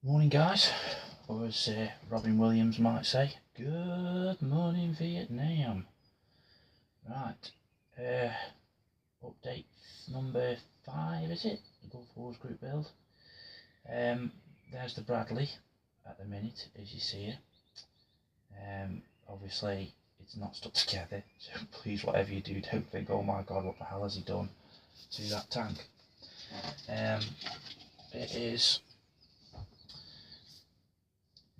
Morning guys, or as Robin Williams might say, good morning Vietnam. Right, update number 5 is it? The Gulf Wars group build. There's the Bradley at the minute, as you see it. Obviously it's not stuck together, so please whatever you do, don't think, oh my god, what the hell has he done to that tank. It is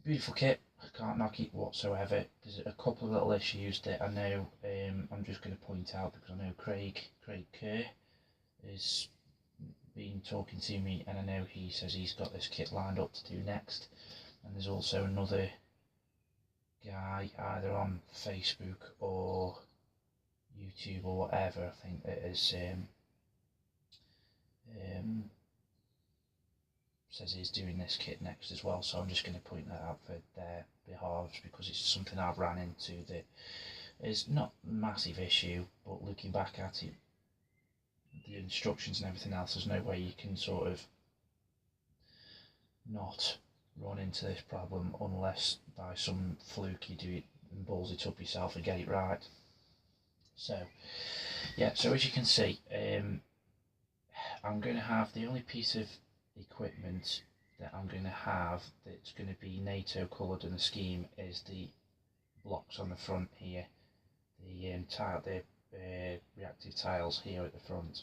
beautiful kit, I can't knock it whatsoever. There's a couple of little issues that I know I'm just going to point out, because I know Craig Kerr has been talking to me, and I know he says he's got this kit lined up to do next. And there's also another guy either on Facebook or YouTube or whatever, I think that is says he's doing this kit next as well, so I'm just going to point that out for their behalves, because it's something I've ran into that is not a massive issue, but looking back at it, the instructions and everything else, there's no way you can sort of not run into this problem unless by some fluke you do it and balls it up yourself and get it right. So yeah, so as you can see, I'm going to have the only piece of equipment that I'm going to have that's going to be NATO coloured in the scheme is the blocks on the front here, the reactive tiles here at the front.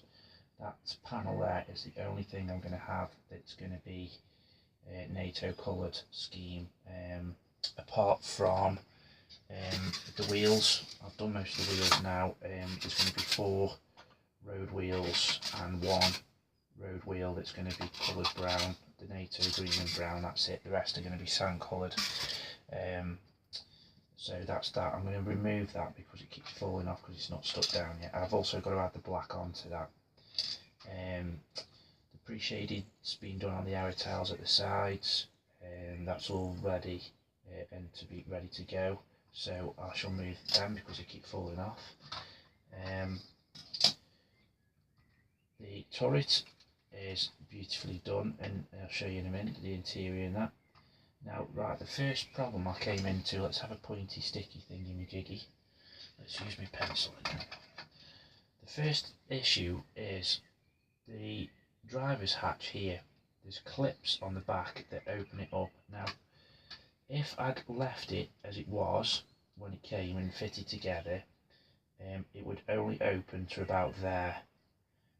That panel there is the only thing I'm going to have that's going to be NATO coloured scheme, apart from the wheels. I've done most of the wheels now. There's going to be 4 road wheels and 1 road wheel that's going to be coloured brown, the NATO green and brown, that's it. The rest are going to be sand coloured. So that's that. I'm going to remove that because it keeps falling off because it's not stuck down yet. I've also got to add the black onto that. The pre-shaded's been done on the arrow tiles at the sides, and that's all ready and to be ready to go. So I shall move them because they keep falling off. The turret is beautifully done, and I'll show you in a minute the interior and that. Now, right, the first problem I came into, let's have a pointy sticky thingy-majiggy. Let's use my pencil in there. The first issue is the driver's hatch here. There's clips on the back that open it up. Now, if I'd left it as it was when it came and fitted together, it would only open to about there.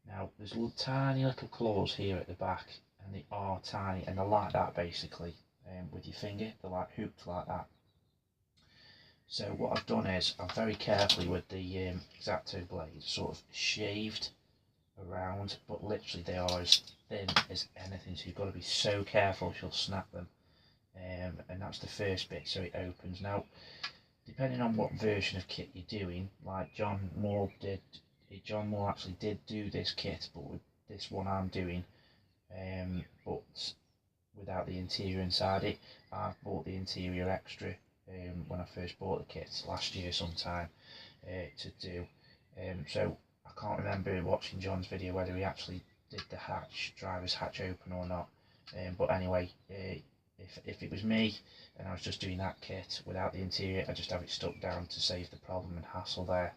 Now, there's tiny little claws here at the back, and they are tiny, and they're like that basically, with your finger, they're like hooked like that. So what I've done is, I've very carefully with the X-Acto blade sort of shaved around, but literally they are as thin as anything, so you've got to be so careful you'll snap them. And that's the first bit, so it opens. Now, depending on what version of kit you're doing, like John Moore actually did do this kit, but with this one I'm doing, but without the interior inside it. I've bought the interior extra when I first bought the kit last year sometime to do. So I can't remember watching John's video whether he actually did the driver's hatch open or not. But anyway, if it was me and I was just doing that kit without the interior, I just have it stuck down to save the problem and hassle there.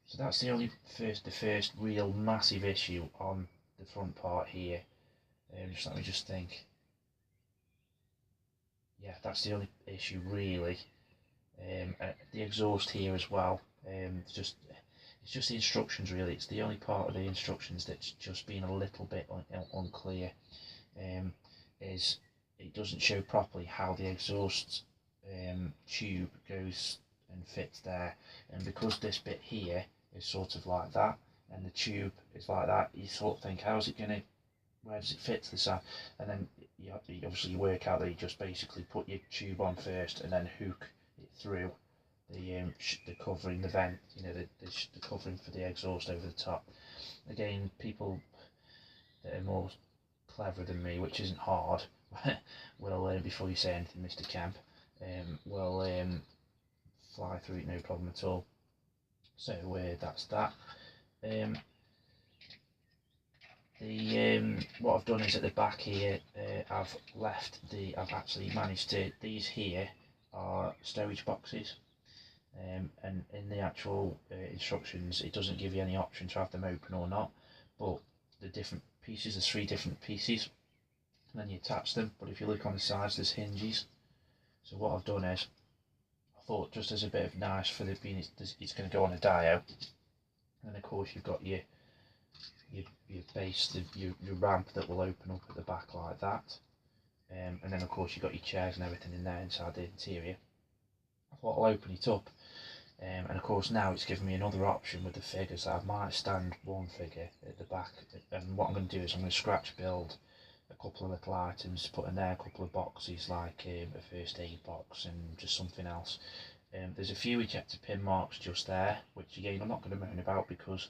So that's the first real massive issue on the front part here. Just let me just think. Yeah, that's the only issue really. The exhaust here as well. It's just the instructions really. It's the only part of the instructions that's just been a little bit unclear. Is it doesn't show properly how the exhaust tube goes and fits there, and because this bit here is sort of like that and the tube is like that, you sort of think, how's it gonna, where does it fit to the side? And then you obviously work out that you just basically put your tube on first and then hook it through the covering, the vent, you know, the covering for the exhaust over the top. Again, people that are more clever than me, which isn't hard, will before you say anything, Mr. Kemp, will fly through it no problem at all. So that's that. The what I've done is at the back here, I've actually managed to, these here are stowage boxes, and in the actual instructions it doesn't give you any option to have them open or not, but the different pieces, there's 3 different pieces, and then you attach them. But if you look on the sides, there's hinges. So what I've done is, I thought just as a bit of nice for the being, it's going to go on a dio, and of course you've got your base, your ramp that will open up at the back like that, and then of course you've got your chairs and everything in there inside the interior. I thought I'll open it up, and of course now it's given me another option with the figures. I might stand one figure at the back, and what I'm going to do is I'm going to scratch build a couple of little items to put in there, a couple of boxes like a first aid box and just something else. There's a few ejector pin marks just there, which again I'm not going to moan about, because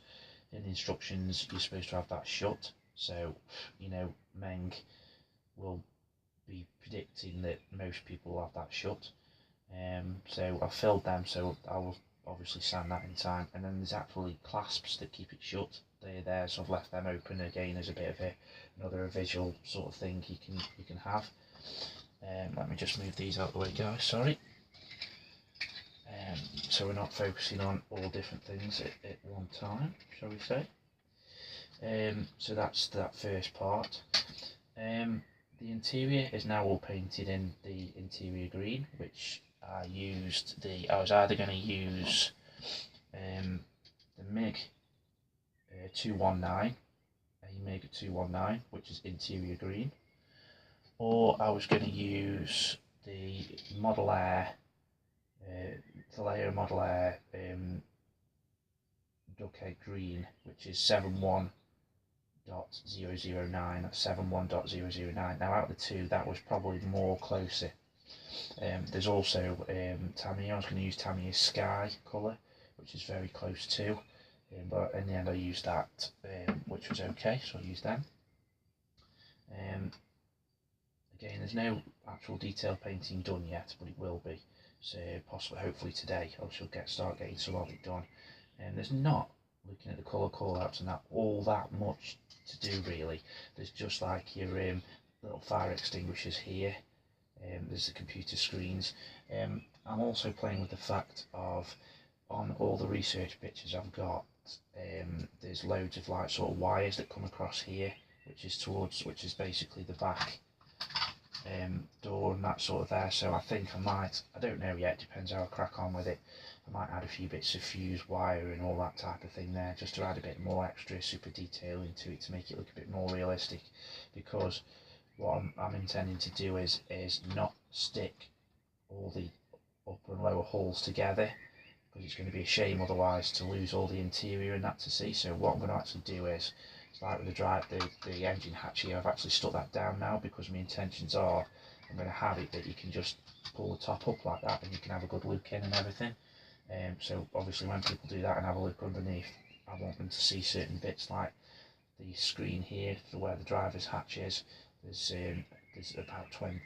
in the instructions you're supposed to have that shut, so you know Meng will be predicting that most people will have that shut. So I've filled them, so I will obviously sand that in time. And then there's actually clasps that keep it shut. They're there, so I've left them open again as a bit of another visual sort of thing you can have. Let me just move these out of the way, guys. Sorry. So we're not focusing on all different things at one time, shall we say. So that's that first part. The interior is now all painted in the interior green, which I was either going to use the MiG 219, a MiG 219, which is interior green, or I was going to use the Model Air, Vallejo Model Air duckhead green, which is 71.009, that's 71.009. Now out of the two, that was probably more closer. There's also Tamiya. I was going to use Tamiya's Sky colour, which is very close too, but in the end I used that, which was okay, so I used them. Again, there's no actual detail painting done yet, but it will be. So possibly, hopefully today, I shall start getting some of it done. And there's not, looking at the colour call-outs and that, all that much to do really. There's just like your little fire extinguishers here. There's the computer screens. I'm also playing with the fact of, on all the research pictures I've got, there's loads of like sort of wires that come across here, which is basically the back door and that sort of there. So I think I don't know yet, depends how I crack on with it, I might add a few bits of fuse wire and all that type of thing there, just to add a bit more extra super detail into it to make it look a bit more realistic. Because what I'm intending to do is not stick all the upper and lower hulls together, because it's going to be a shame otherwise to lose all the interior and that to see. So what I'm going to actually do is, it's like with the engine hatch here, I've actually stuck that down now, because my intentions are I'm going to have it that you can just pull the top up like that and you can have a good look in and everything. So obviously when people do that and have a look underneath, I want them to see certain bits like the screen here for where the driver's hatch is. There's about 20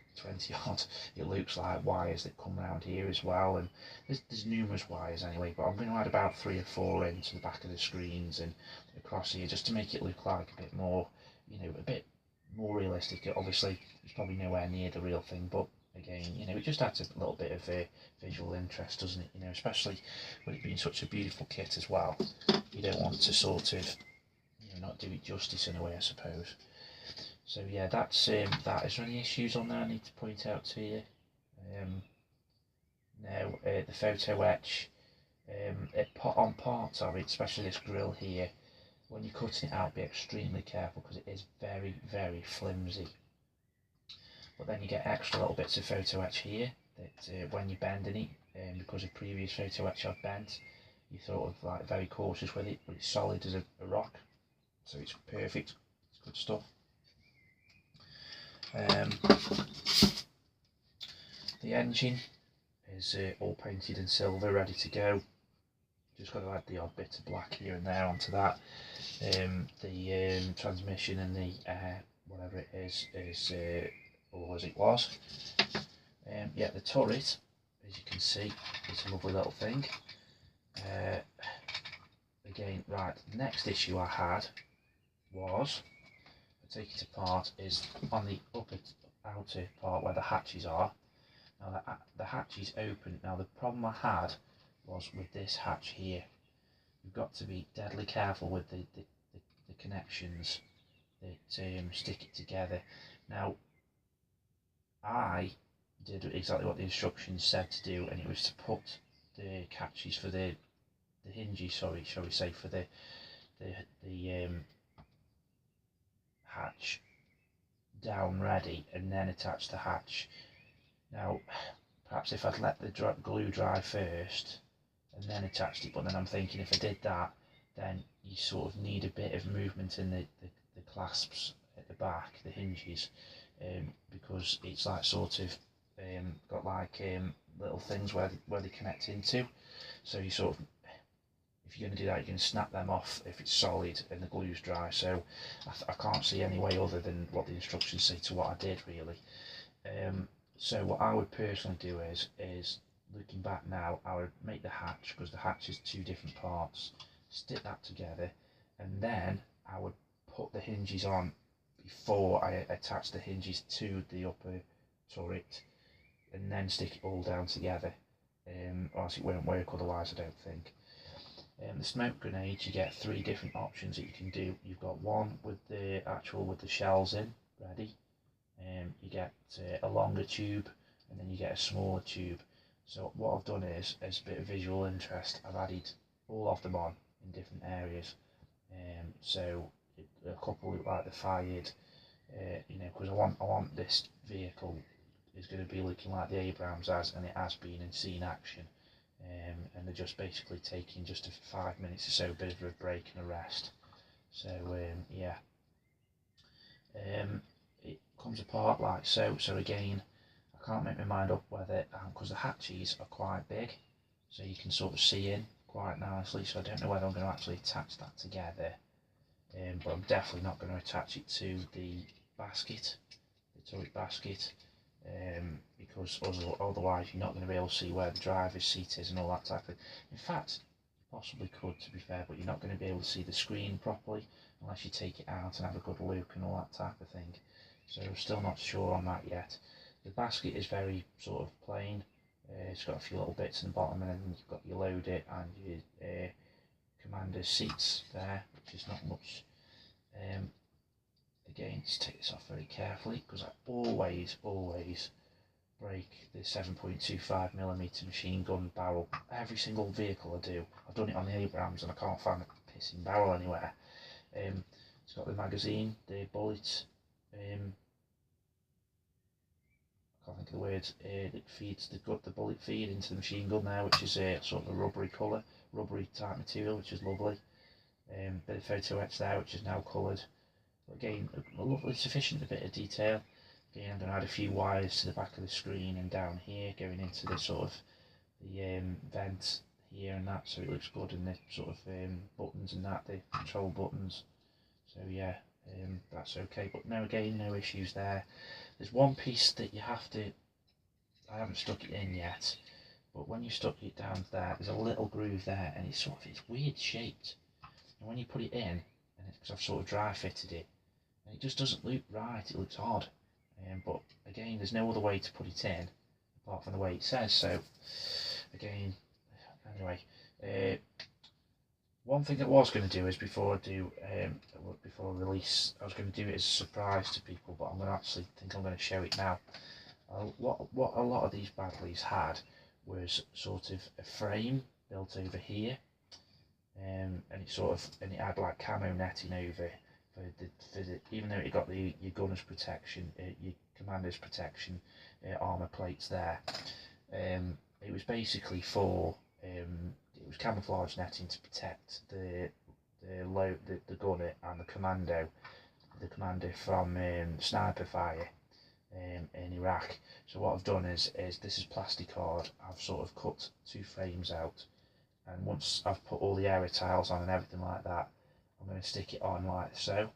odd, it looks like, wires that come around here as well, and there's numerous wires anyway, but I'm going to add about 3 or 4 into the back of the screens and across here, just to make it look like a bit more, a bit more realistic. Obviously it's probably nowhere near the real thing, but again, it just adds a little bit of visual interest, doesn't it? With it being such a beautiful kit as well, you don't want to sort of not do it justice in a way, I suppose. So yeah, that's that. Is there any issues on there I need to point out to you? No, the photo etch, on parts of it, especially this grill here, when you're cutting it out, be extremely careful, because it is very, very flimsy. But then you get extra little bits of photo etch here that when you're bending it, because of previous photo etch I've bent, you're sort of like very cautious with it, but it's solid as a rock, so it's perfect. It's good stuff. The engine is all painted in silver, ready to go. Just got to add the odd bit of black here and there onto that. The transmission and the whatever it is all as it was. Yeah, the turret, as you can see, is a lovely little thing. Again, right, the next issue I had was, I take it apart is on the outer part where the hatches are. Now the hatch is open. Now the problem I had was with this hatch here. You've got to be deadly careful with the connections that stick it together. Now I did exactly what the instructions said to do, and it was to put the catches for the hinges, sorry, shall we say, for the hatch down ready, and then attach the hatch. Now perhaps if I'd let the glue dry first and then attached it, but then I'm thinking if I did that, then you sort of need a bit of movement in the clasps at the back, the hinges, because it's like sort of got like little things where they connect into, so you sort of, if you're going to do that, you're going to snap them off if it's solid and the glue's dry. So I can't see any way other than what the instructions say to what I did, really. So what I would personally do is looking back now, I would make the hatch, because the hatch is two different parts, stick that together, and then I would put the hinges on before I attach the hinges to the upper turret, and then stick it all down together, or else it won't work otherwise, I don't think. The smoke grenades, you get three different options that you can do. You've got one with the shells in ready, you get a longer tube, and then you get a smaller tube. So what I've done is, as a bit of visual interest, I've added all of them on in different areas. So a couple look like they're fired, you know, because I want this vehicle is going to be looking like the Abrams has, and it has been in scene action. And they're just basically taking just a 5 minutes or so, bit of a break and a rest. So yeah, it comes apart like so. So again, I can't make my mind up whether, because the hatches are quite big, so you can sort of see in quite nicely, so I don't know whether I'm going to actually attach that together, but I'm definitely not going to attach it to the basket, the turret basket, because otherwise you're not going to be able to see where the driver's seat is and all that type of thing. In fact, you possibly could, to be fair, but you're not going to be able to see the screen properly unless you take it out and have a good look and all that type of thing. So I'm still not sure on that yet. The basket is very sort of plain. It's got a few little bits in the bottom, and then you've got your load it and your commander's seats there, which is not much. Again, just take this off very carefully, because I always break the 7.25mm machine gun barrel. Every single vehicle I do. I've done it on the Abrams and I can't find a pissing barrel anywhere. It's got the magazine, the bullets, I can't think of the words, that feeds the bullet feed into the machine gun there, which is sort of a rubbery colour, rubbery type material, which is lovely. Bit of photo etch there, which is now coloured. But again, a lovely, sufficient bit of detail. Again, I'm going to add a few wires to the back of the screen and down here, going into the sort of the vent here and that, so it looks good, and the sort of buttons and that, the control buttons. So yeah, that's okay. But no, again, no issues there. There's one piece that you have to, I haven't stuck it in yet, but when you stuck it down there, there's a little groove there, and it's weird shaped. And when you put it in, and because I've sort of dry fitted it, and it just doesn't look right, it looks odd. But again, there's no other way to put it in apart from the way it says. So again, anyway, one thing I was going to do is before I release, I was going to do it as a surprise to people, but I'm going to actually think I'm going to show it now. What a lot of these Badleys had was sort of a frame built over here, and it had like camo netting over for the even though it got your gunner's protection, your commander's protection, armour plates there. It was basically for it was camouflage netting to protect the gunner and the commander from sniper fire in Iraq. So what I've done is this is plasticard. I've sort of cut two frames out, and once I've put all the air tiles on and everything like that, I'm going to stick it on like so,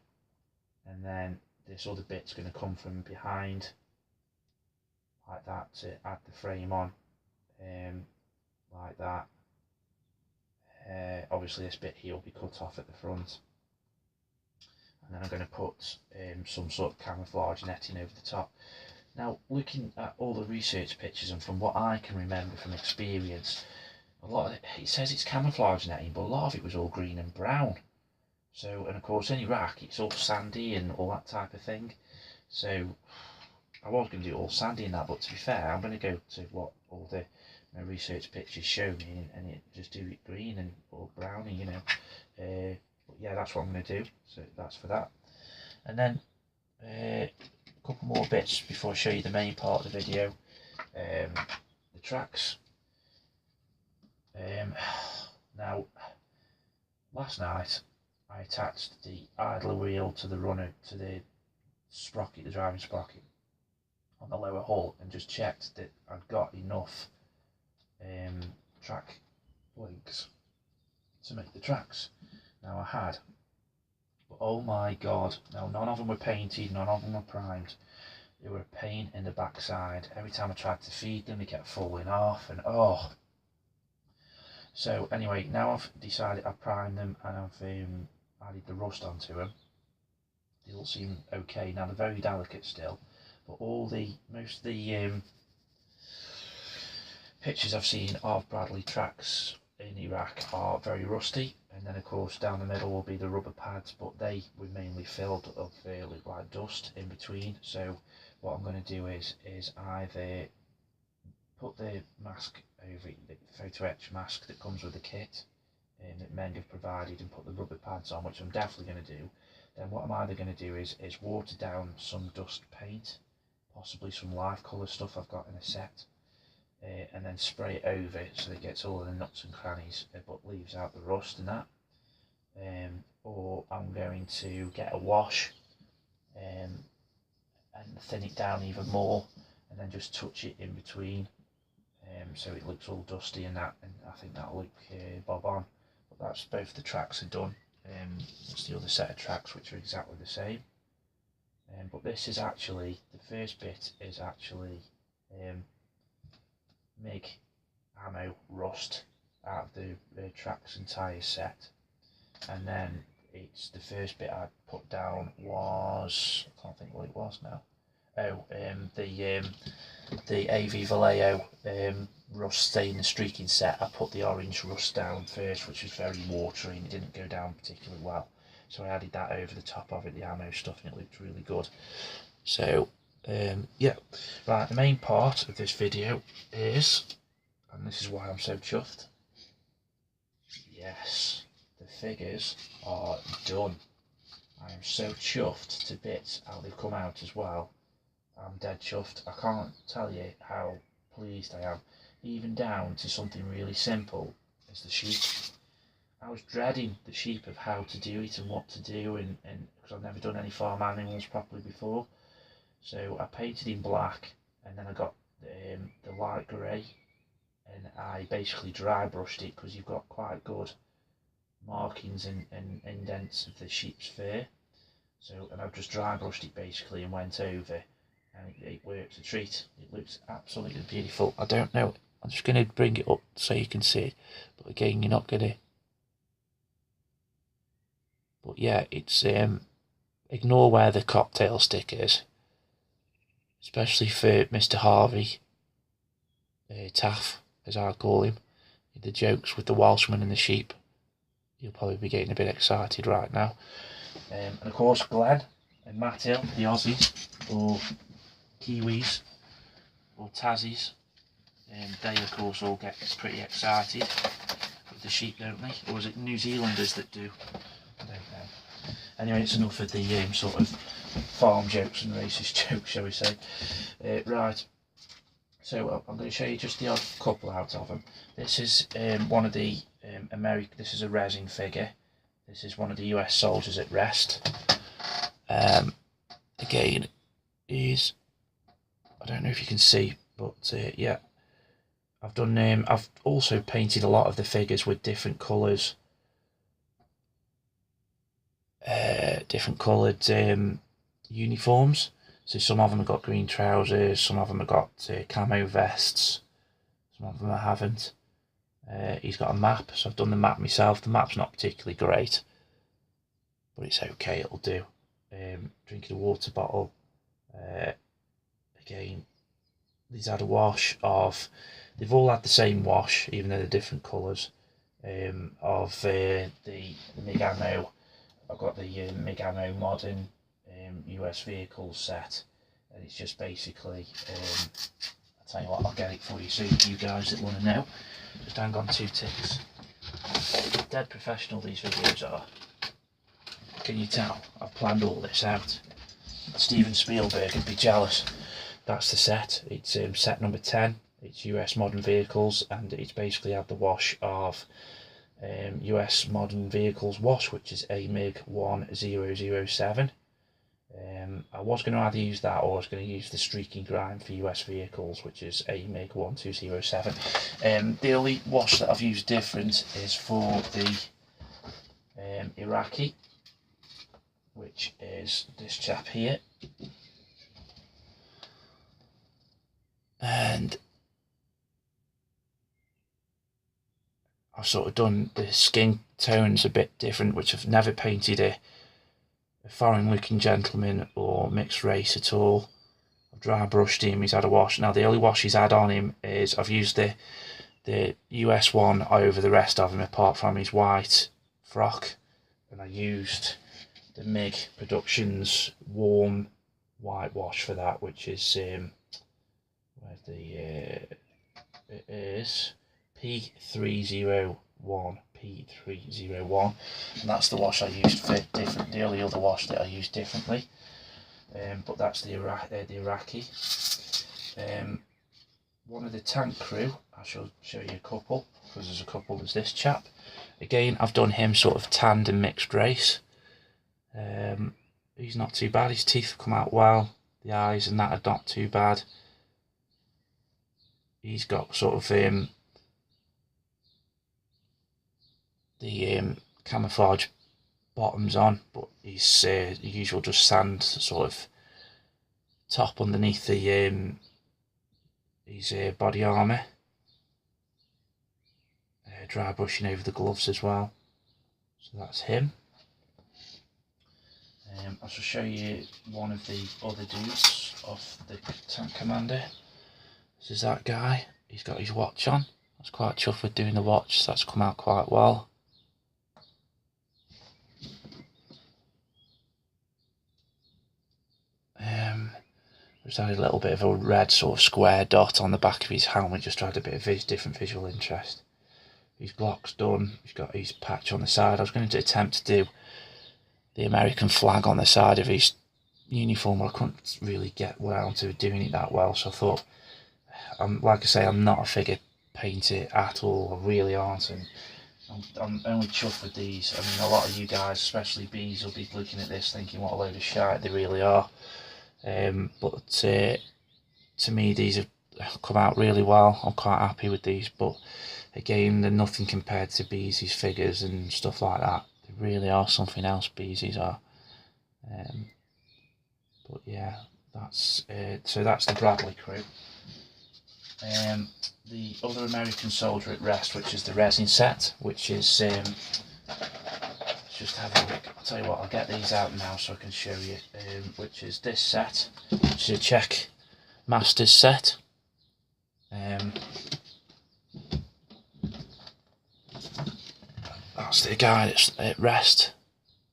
and then this other bit's going to come from behind like that to add the frame on, like that. Obviously this bit here will be cut off at the front, and then I'm going to put some sort of camouflage netting over the top. Now, looking at all the research pictures and from what I can remember from experience, a lot of it says it's camouflage netting, but a lot of it was all green and brown. So, and of course in Iraq it's all sandy and all that type of thing. So I was going to do it all sandy and that, but to be fair, I'm going to go to what all the research pictures show me and it just do it green and or browny, you know. But yeah, that's what I'm going to do. So that's for that. And then a couple more bits before I show you the main part of the video. The tracks. Now, last night I attached the idler wheel to the runner, to the sprocket, the driving sprocket on the lower hull, and just checked that I'd got enough track links to make the tracks. Now I had, but oh my god, now none of them were painted, none of them were primed. They were a pain in the backside. Every time I tried to feed them, they kept falling off, and oh. So anyway, now I've decided I've primed them and I've added the rust onto them. They all seem okay. Now they're very delicate still, but most of the pictures I've seen of Bradley tracks in Iraq are very rusty, and then of course down the middle will be the rubber pads, but they were mainly filled of look like dust in between. So what I'm going to do is either put the mask over it, the photo etch mask that comes with the kit that Meng have provided, and put the rubber pads on, which I'm definitely going to do. Then what I'm either going to do is water down some dust paint, possibly some live colour stuff I've got in a set, and then spray it over so it gets all of the nuts and crannies but leaves out the rust and that. Or I'm going to get a wash and thin it down even more, and then just touch it in between so it looks all dusty and that, and I think that'll look bob on. But that's both the tracks are done. That's the other set of tracks which are exactly the same. But this is actually, the first bit is actually MIG ammo rust out of the tracks and tyres set, and then it's the first bit I put down was, I can't think what it was now. Oh, the AV Vallejo rust stain and streaking set. I put the orange rust down first, which was very watery and it didn't go down particularly well. So I added that over the top of it, the ammo stuff, and it looked really good. So yeah, right, the main part of this video is, and this is why I'm so chuffed, yes, the figures are done. I am so chuffed to bits how they've come out as well. I'm dead chuffed. I can't tell you how pleased I am, even down to something really simple as the sheep. I was dreading the sheep of how to do it and what to do, and because I've never done any farm animals properly before. So I painted in black, and then I got the light grey, and I basically dry brushed it because you've got quite good markings and indents of the sheep's fur. So, and I've just dry brushed it basically and went over, and it works a treat. It looks absolutely beautiful. I don't know, I'm just going to bring it up so you can see it, but again, you're not going to. But yeah, it's ignore where the cocktail stick is, especially for Mr. Harvey Taff, as I call him. The jokes with the Welshman and the sheep. You'll probably be getting a bit excited right now. And of course, Glenn and Matt Hill, the Aussies, or Kiwis, or Tassies, they of course all get pretty excited with the sheep, don't they? Or is it New Zealanders that do? I don't know. Anyway, it's enough of the sort of farm jokes and racist jokes, shall we say. Right, so I'm going to show you just the odd couple out of them. This is one of the this is a resin figure. This is one of the US soldiers at rest. Again, is, I don't know if you can see, but yeah, I've done. I've also painted a lot of the figures with different colours, different coloured uniforms. So some of them have got green trousers, some of them have got camo vests, some of them I haven't. He's got a map, so I've done the map myself. The map's not particularly great, but it's okay, it'll do. drinking a water bottle. Again, these had a wash of, they've all had the same wash, even though they're different colours, of the MIG ammo. I've got the MIG ammo modern US vehicles set, and it's just basically, I'll tell you what, I'll get it for you, so you guys that want to know, just hang on 2 ticks. Dead professional these videos are. Can you tell? I've planned all this out. Steven Spielberg would be jealous. That's the set. It's set number 10. It's US modern vehicles, and it's basically had the wash of US modern vehicles wash, which is a MiG 1007. I was going to either use that, or I was going to use the streaking grime for US vehicles, which is a MiG 1207. The only wash that I've used different is for the Iraqi, which is this chap here. And I've sort of done the skin tones a bit different, which I've never painted a foreign looking gentleman or mixed race at all. I've dry brushed him, he's had a wash. Now the only wash he's had on him is I've used the US one over the rest of him, apart from his white frock, and I used the MiG Productions warm white wash for that, which is where's the it is P301, and that's the wash I used for different. The only other wash that I used differently, but that's the Iraqi. One of the tank crew, I shall show you a couple, because there's a couple. There's this chap. Again, I've done him sort of tanned and mixed race. He's not too bad. His teeth have come out well. The eyes and that are not too bad. He's got sort of the camouflage bottoms on, but he's the usual just sand sort of top underneath the his body armour. Dry brushing over the gloves as well. So that's him. I shall show you one of the other dudes of the tank commander. This is that guy. He's got his watch on. I was quite chuffed with doing the watch, so that's come out quite well. Just added a little bit of a red sort of square dot on the back of his helmet, just to add a bit of different visual interest. His block's done. He's got his patch on the side. I was going to attempt to do the American flag on the side of his uniform, but I couldn't really get around to doing it that well, so I thought, like I say, I'm not a figure painter at all. I really aren't, and I'm only chuffed with these. I mean, a lot of you guys, especially bees, will be looking at this thinking what a load of shite. They really are. But to me, these have come out really well. I'm quite happy with these, but again, they're nothing compared to Beezy's figures and stuff like that. They really are something else, Beezy's are. But yeah, that's so that's the Bradley crew. The other American soldier at rest, which is the resin set, which is let's just have a look. I'll tell you what, I'll get these out now so I can show you. Which is this set, which is a Czech Masters set. That's the guy that's at rest,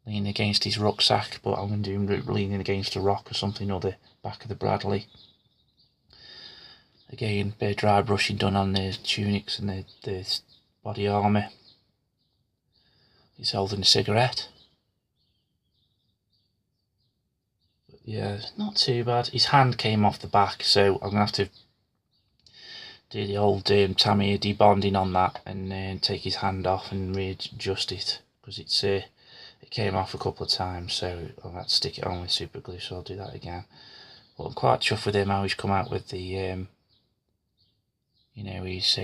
leaning against his rucksack, but I'm going to do him leaning against a rock or something, or the back of the Bradley. Again, bit of dry brushing done on the tunics and the body armour. He's holding a cigarette. But yeah, not too bad. His hand came off the back, so I'm going to have to do the old Tamiya debonding on that and take his hand off and readjust it, because it came off a couple of times, so I'll have to stick it on with super glue, so I'll do that again. But I'm quite chuffed with him, how he's come out with the you know, he's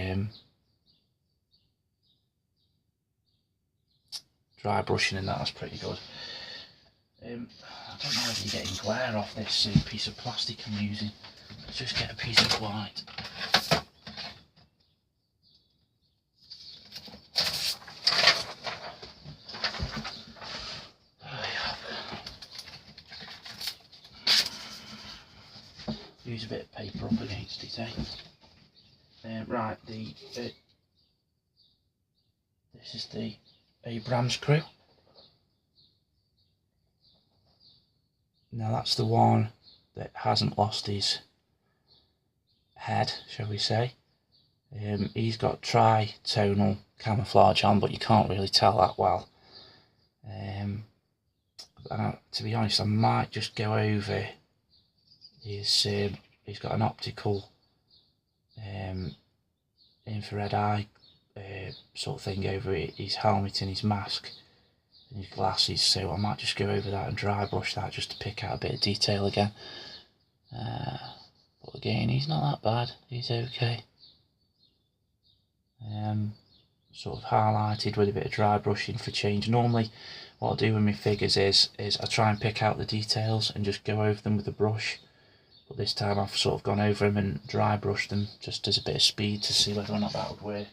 dry brushing and that's pretty good. I don't know whether you're getting glare off this piece of plastic I'm using. Let's just get a piece of white. use a bit of paper up against it, eh? Right, this is the Abraham screw. Now that's the one that hasn't lost his head, shall we say. He's got tri-tonal camouflage on, but you can't really tell that well. To be honest, I might just go over his. He's got an optical infrared eye sort of thing over his helmet and his mask and his glasses, so I might just go over that and dry brush that just to pick out a bit of detail again. But again, he's not that bad, he's okay. Sort of highlighted with a bit of dry brushing for change. Normally what I do with my figures is I try and pick out the details and just go over them with a brush, but this time I've sort of gone over them and dry brushed them just as a bit of speed to see whether or not that would work.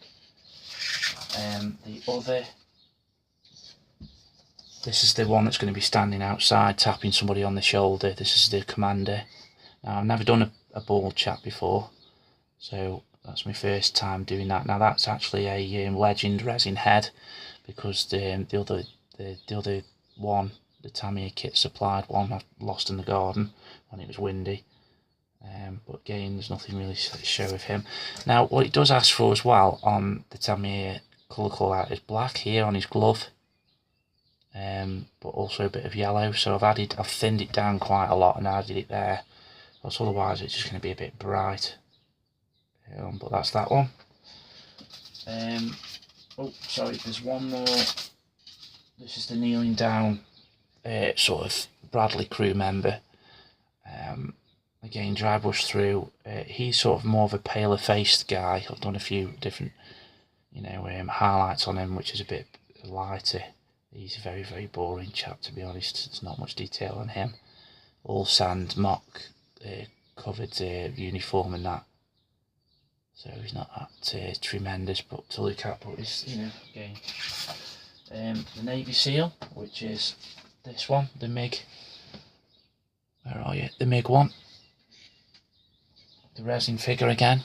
This is the one that's going to be standing outside tapping somebody on the shoulder. This is the commander. Now, I've never done a bald chap before, so that's my first time doing that. Now that's actually a Legend resin head, because the other one, the Tamiya kit supplied one, I lost in the garden when it was windy. But again, there's nothing really to show of him. Now what it does ask for as well on the Tamiya colour call out is black here on his glove, but also a bit of yellow. So I've thinned it down quite a lot and added it there, because otherwise it's just going to be a bit bright. But that's that one. Oh, sorry, there's one more. This is the kneeling down sort of Bradley crew member. Again, dry brush through. He's sort of more of a paler faced guy. I've done a few different, highlights on him, which is a bit lighter. He's a very, very boring chap, to be honest. There's not much detail on him. All sand, mock covered uniform and that. So he's not that tremendous but to look at, but he's, again. The Navy SEAL, which is this one, the MiG. Where are you? The MiG one. The resin figure again.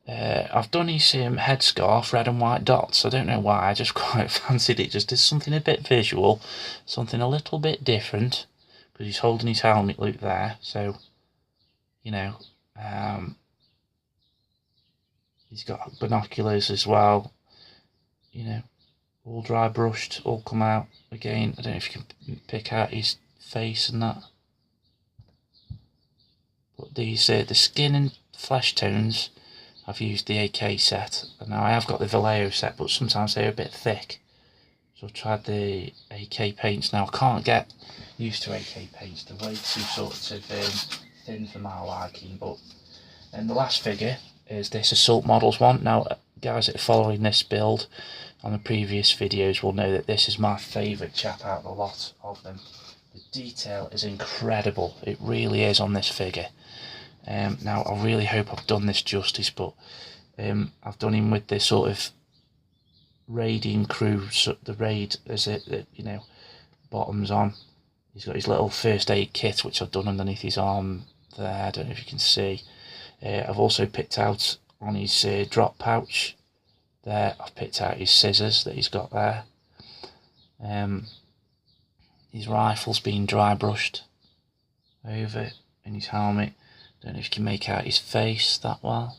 I've done his headscarf, red and white dots. I don't know why, I just quite fancied it. Just as something a bit visual, something a little bit different, because he's holding his helmet loop there. So, he's got binoculars as well, all dry brushed, all come out. Again, I don't know if you can pick out his face and that. But these, the skin and flesh tones, I've used the AK set. And now I have got the Vallejo set, but sometimes they're a bit thick. So I've tried the AK paints. Now I can't get used to AK paints, they're way too sort of thin for my liking. But and the last figure is this Assault Models one. Now guys that are following this build on the previous videos will know that this is my favourite chap out of the lot of them. The detail is incredible, it really is on this figure. Now I really hope I've done this justice, but I've done him with this sort of raiding crew, so the raid is it, bottoms on. He's got his little first aid kit which I've done underneath his arm there, I don't know if you can see. I've also picked out on his drop pouch there, I've picked out his scissors that he's got there. His rifle's been dry brushed over in his helmet. Don't know if you can make out his face that well.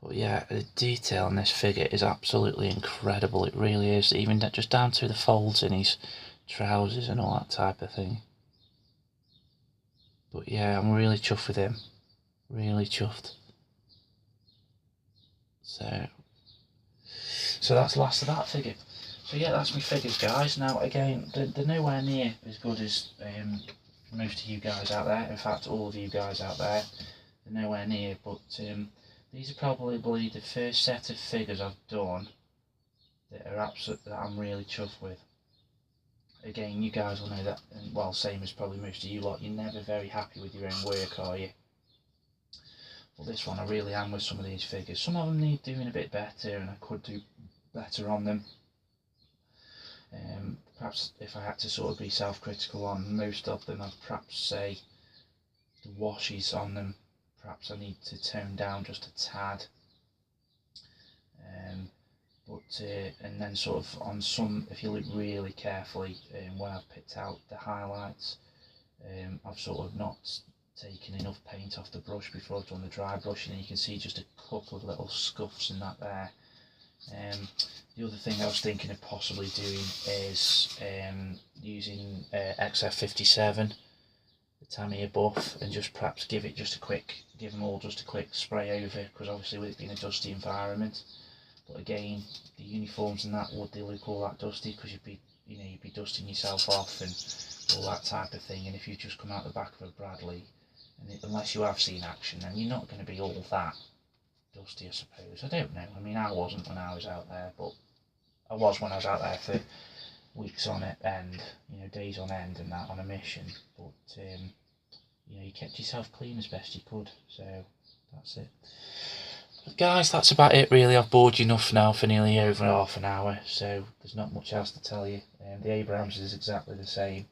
But yeah, the detail on this figure is absolutely incredible, it really is, even just down to the folds in his trousers and all that type of thing. But yeah, I'm really chuffed with him, really chuffed. So that's the last of that figure. So yeah, that's my figures, guys. Now again, they're nowhere near as good as most of you guys out there. In fact, all of you guys out there, they're nowhere near. But these are probably the first set of figures I've done that are that I'm really chuffed with. Again, you guys will know that, and well, same as probably most of you lot, you're never very happy with your own work, are you? Well, this one I really am with some of these figures. Some of them need doing a bit better, and I could do better on them. Perhaps if I had to sort of be self-critical on most of them, I'd perhaps say the washes on them, perhaps I need to tone down just a tad. And then sort of on some, if you look really carefully, when I've picked out the highlights, I've sort of not taken enough paint off the brush before I've done the dry brushing, and you can see just a couple of little scuffs in that there. The other thing I was thinking of possibly doing is using XF57, the Tamiya buff, and just perhaps give them all just a quick spray over, because obviously with it being a dusty environment. But again, the uniforms and that, would they look all that dusty, because you'd be dusting yourself off and all that type of thing. And if you just come out the back of a Bradley, and unless you have seen action, then you're not going to be all that dusty, I suppose. I don't know. I mean, I wasn't when I was out there, but I was when I was out there for weeks on end, days on end and that, on a mission. But you kept yourself clean as best you could. So that's it. But guys, that's about it really. I've bored you enough now for nearly over half an hour, so there's not much else to tell you. The Abrams is exactly the same.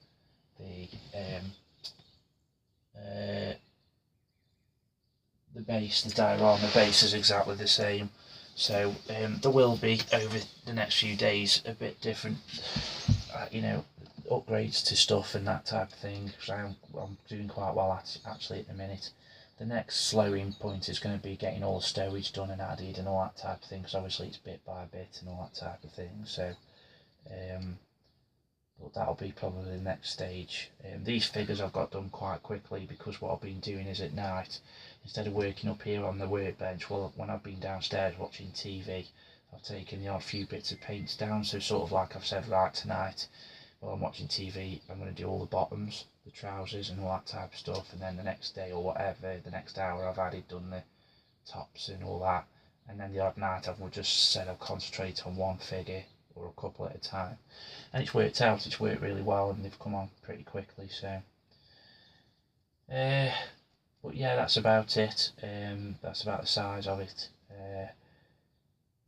The base, the diorama base is exactly the same. So there will be, over the next few days, a bit different, upgrades to stuff and that type of thing, because I'm doing quite well actually at the minute. The next slowing point is going to be getting all the stowage done and added and all that type of thing, because obviously it's bit by bit and all that type of thing. So but that'll be probably the next stage. These figures I've got done quite quickly, because what I've been doing is at night, instead of working up here on the workbench, well, when I've been downstairs watching TV, I've taken the odd few bits of paints down. So sort of like I've said, right, tonight while I'm watching TV, I'm going to do all the bottoms, the trousers and all that type of stuff, and then the next day or whatever, the next hour, I've done the tops and all that. And then the odd night I've just said I'll concentrate on one figure or a couple at a time, and it's worked out. It's worked really well, and they've come on pretty quickly. So but yeah, that's about it. That's about the size of it.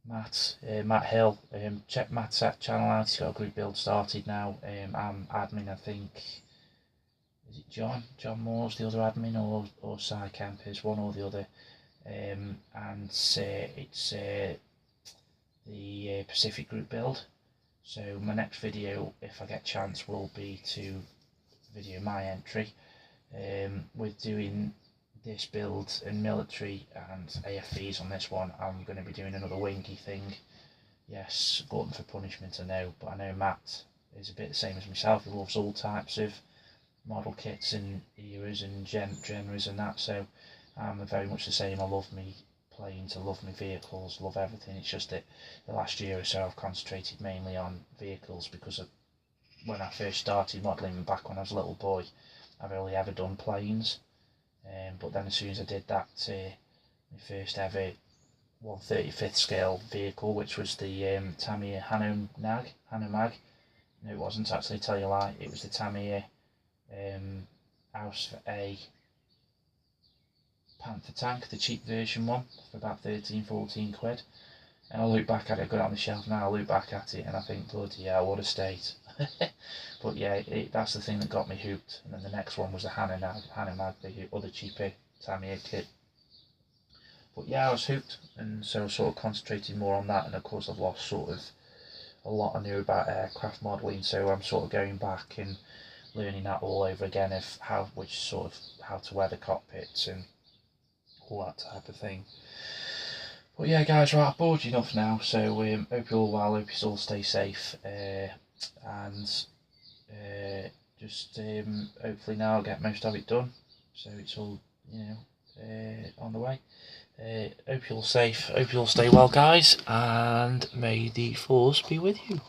Matt Hill, check Matt's channel out. He's got a good build started now. I'm admin, I think. Is it John Moore's the other admin, or Cy Campers, one or the other. And it's the Pacific Group build. So my next video, if I get a chance, will be to video my entry with doing this build and military and AFVs on this one. I'm going to be doing another wingy thing. Yes, glutton for punishment, I know, but I know Matt is a bit the same as myself. He loves all types of model kits and eras and genres and that, so I'm very much the same. I love me planes, I love my vehicles, love everything. It's just that the last year or so I've concentrated mainly on vehicles, because when I first started modelling back when I was a little boy, I've only ever done planes. But then as soon as I did that, my first ever 1/35th scale vehicle, which was the Tamiya Hanomag. No, it wasn't actually, tell you a lie. It was the Tamiya House for A Panther tank, the cheap version one, for about 13-14 quid. And I look back at it, I got it on the shelf now, I look back at it and I think, bloody hell, what a state. But yeah, that's the thing that got me hooked. And then the next one was the Hanomag, the other cheaper Tamiya kit. But yeah, I was hooked, and so I sort of concentrated more on that. And of course I've lost sort of a lot I knew about aircraft modelling, so I'm sort of going back and learning that all over again, of how to weather cockpits and all that type of thing. But yeah guys, right, I've bored you enough now, so hope you're all well, hope you all stay safe, and just hopefully now I'll get most of it done, so it's all on the way. Hope you're all safe, hope you all stay well guys, and may the force be with you.